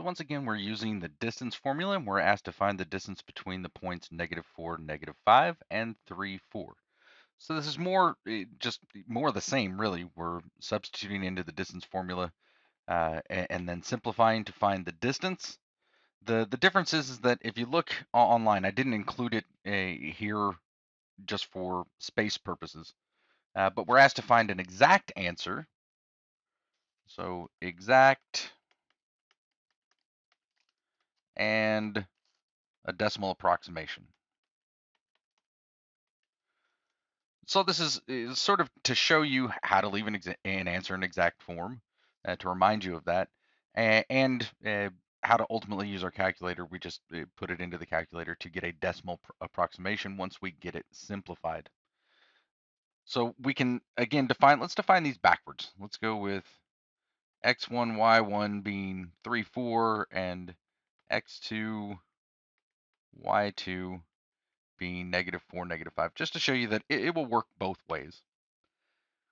once again, we're using the distance formula, and we're asked to find the distance between the points -4, -5, and 3, 4. So this is just more of the same, really. We're substituting into the distance formula and then simplifying to find the distance. The difference is that if you look online, I didn't include it here just for space purposes, but we're asked to find an exact answer. So exact and a decimal approximation. So this is sort of to show you how to leave an answer in exact form, to remind you of that, and how to ultimately use our calculator. We just put it into the calculator to get a decimal approximation once we get it simplified. So we can, again, let's define these backwards. Let's go with x1, y1 being 3, 4, and x2, y2 being -4, -5, just to show you that it will work both ways.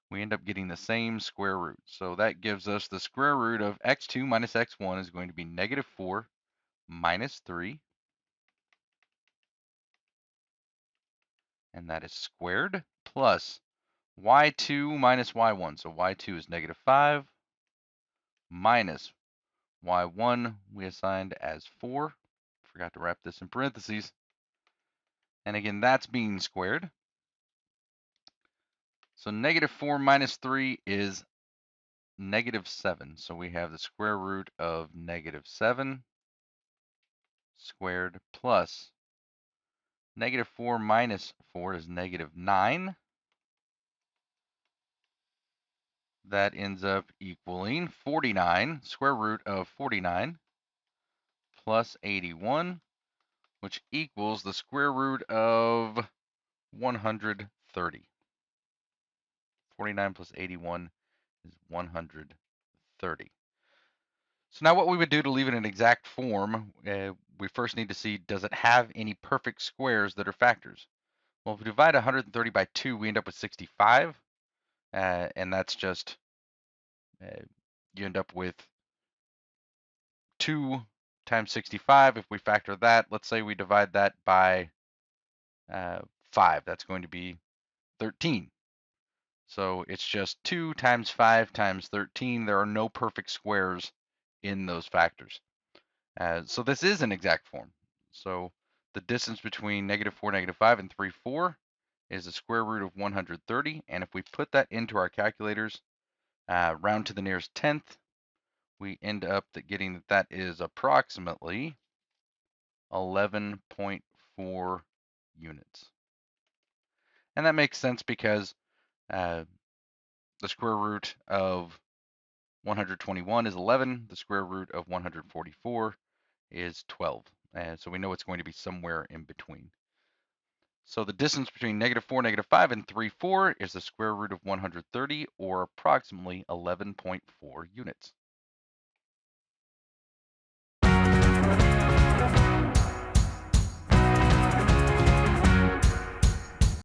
We end up getting the same square root. So that gives us the square root of x2 minus x1 is going to be -4 minus 3. And that is squared plus y2 minus y1. So y2 is -5 minus y1 we assigned as 4. Forgot to wrap this in parentheses. And again, that's being squared. So -4 minus 3 is -7. So we have the square root of -7 squared plus -4 minus 4 is -9. That ends up equaling 49, square root of 49 plus 81, which equals the square root of 130. 49 plus 81 is 130. So now what we would do to leave it in exact form, we first need to see, does it have any perfect squares that are factors? Well, if we divide 130 by 2, we end up with 65, and that's just, you end up with 2 times 65. If we factor that, let's say we divide that by 5, that's going to be 13. So it's just 2 times 5 times 13. There are no perfect squares in those factors. So this is an exact form. So the distance between -4, -5, and 3, 4 is the square root of 130. And if we put that into our calculators, round to the nearest tenth, we end up getting that is approximately 11.4 units. And that makes sense because the square root of 121 is 11. The square root of 144 is 12. And so we know it's going to be somewhere in between. So the distance between -4, -5, and 3, 4 is the square root of 130, or approximately 11.4 units.